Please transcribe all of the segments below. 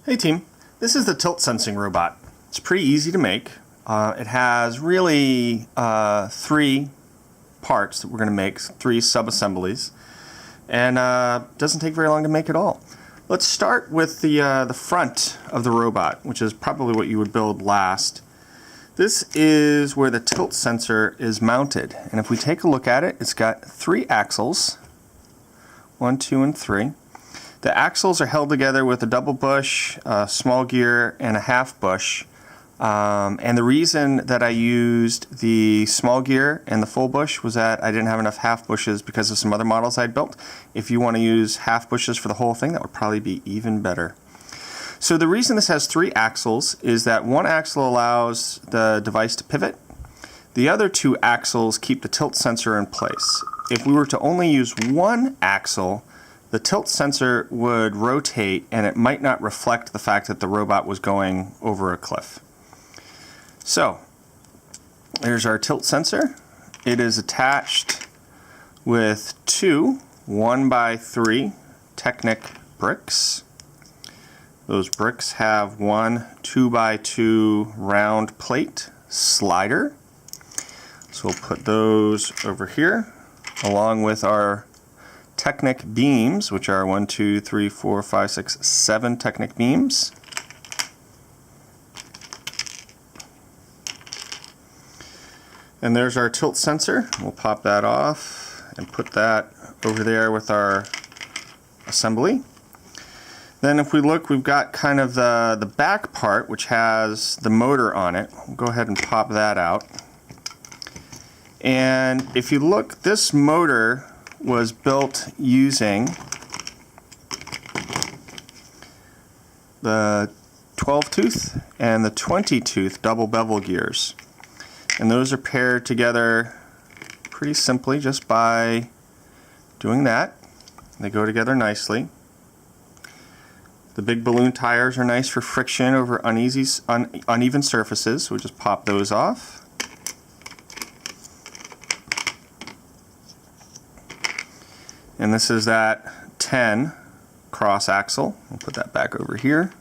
Hey team, this is the tilt sensing robot. It's pretty easy to make. It has really three parts that we're going to make, three sub-assemblies, and doesn't take very long to make at all. Let's start with the front of the robot, which is probably what you would build last. This is where the tilt sensor is mounted, and if we take a look at it, it's got three axles, 1, 2, and 3. The axles are held together with a double bush, a small gear, and a half bush. And the reason that I used the small gear and the full bush was that I didn't have enough half bushes because of some other models I'd built. If you want to use half bushes for the whole thing, that would probably be even better. So the reason this has three axles is that one axle allows the device to pivot. The other two axles keep the tilt sensor in place. If we were to only use one axle, the tilt sensor would rotate and it might not reflect the fact that the robot was going over a cliff. So, there's our tilt sensor. It is attached with two 1x3 Technic bricks. Those bricks have one 2x2 round plate slider. So we'll put those over here along with our Technic beams, which are 1, 2, 3, 4, 5, 6, 7 Technic beams. And there's our tilt sensor. We'll pop that off and put that over there with our assembly. Then if we look, we've got kind of the back part, which has the motor on it. We'll go ahead and pop that out. And if you look, this motor was built using the 12-tooth and the 20-tooth double bevel gears. And those are paired together pretty simply just by doing that. They go together nicely. The big balloon tires are nice for friction over uneven surfaces, so we just pop those off. And this is that 10 cross axle. We'll put that back over here.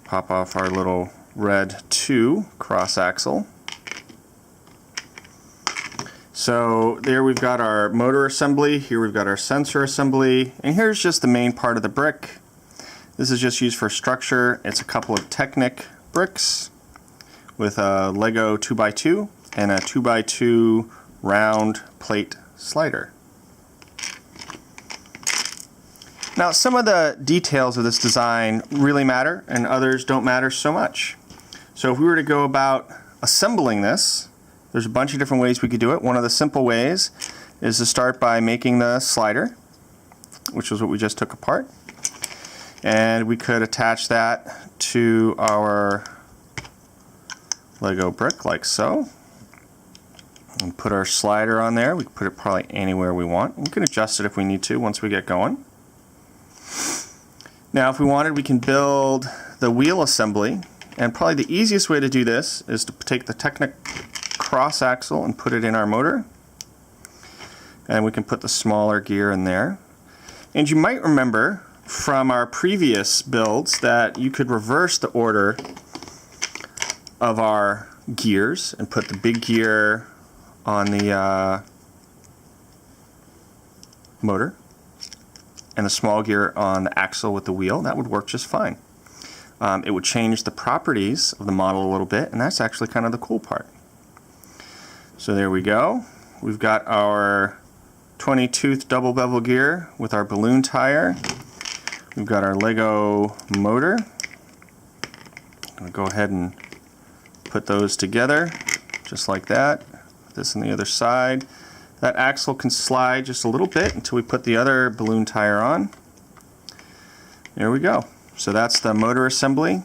Pop off our little red 2 cross axle. So there we've got our motor assembly, here we've got our sensor assembly, and here's just the main part of the brick. This is just used for structure. It's a couple of Technic bricks with a Lego 2x2 and a 2x2 round plate slider. Now, some of the details of this design really matter and others don't matter so much. So if we were to go about assembling this, there's a bunch of different ways we could do it. One of the simple ways is to start by making the slider, which was what we just took apart. And we could attach that to our Lego brick like so. And put our slider on there. We can put it probably anywhere we want. We can adjust it if we need to once we get going. Now if we wanted, we can build the wheel assembly, and probably the easiest way to do this is to take the Technic cross axle and put it in our motor, and we can put the smaller gear in there. And you might remember from our previous builds that you could reverse the order of our gears and put the big gear on the motor and the small gear on the axle with the wheel. That would work just fine. It would change the properties of the model a little bit, and that's actually kind of the cool part. So there we go. We've got our 20-tooth double bevel gear with our balloon tire. We've got our Lego motor. I'm going to go ahead and put those together just like that. This on the other side. That axle can slide just a little bit until we put the other balloon tire on. There we go. So that's the motor assembly.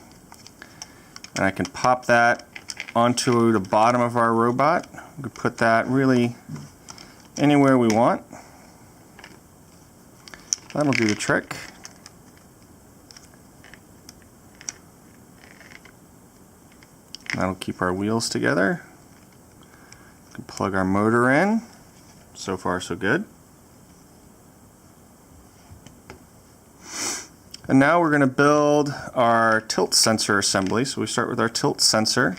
And I can pop that onto the bottom of our robot. We can put that really anywhere we want. That'll do the trick. That'll keep our wheels together. We can plug our motor in. So far, so good. And now we're going to build our tilt sensor assembly. So we start with our tilt sensor.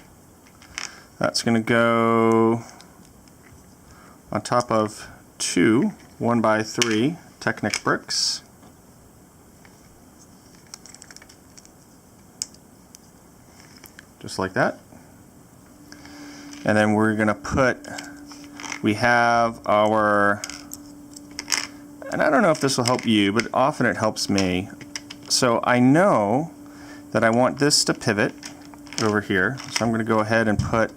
That's going to go on top of two 1x3 Technic bricks. Just like that. And then we're going to put, we have our, and I don't know if this will help you, but often it helps me. So I know that I want this to pivot over here. So I'm going to go ahead and put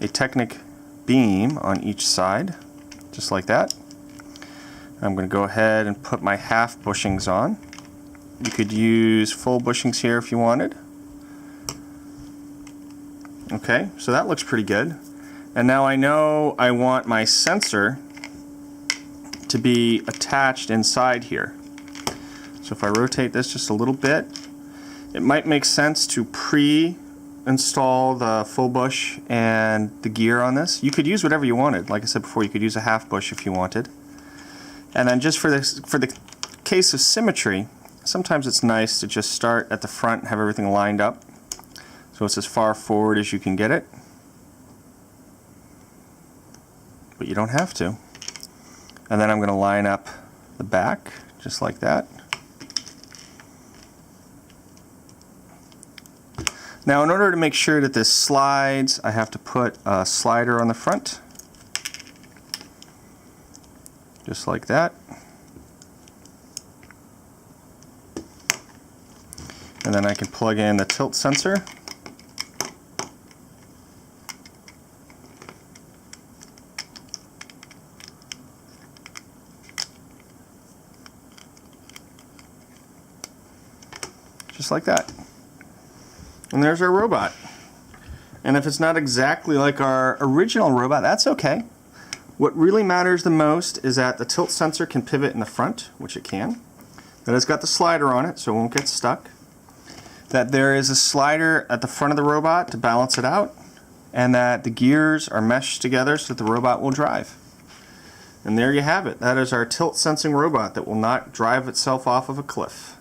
a Technic beam on each side, just like that. I'm going to go ahead and put my half bushings on. You could use full bushings here if you wanted. Okay, so that looks pretty good. And now I know I want my sensor to be attached inside here. So if I rotate this just a little bit, it might make sense to pre-install the full bush and the gear on this. You could use whatever you wanted. Like I said before, you could use a half bush if you wanted. And then just for the case of symmetry, sometimes it's nice to just start at the front and have everything lined up. So it's as far forward as you can get it. But you don't have to. And then I'm going to line up the back, just like that. Now in order to make sure that this slides, I have to put a slider on the front. Just like that. And then I can plug in the tilt sensor. Just like that. And there's our robot. And if it's not exactly like our original robot, that's okay. What really matters the most is that the tilt sensor can pivot in the front, which it can. That it's got the slider on it so it won't get stuck. That there is a slider at the front of the robot to balance it out. And that the gears are meshed together so that the robot will drive. And there you have it. That is our tilt sensing robot that will not drive itself off of a cliff.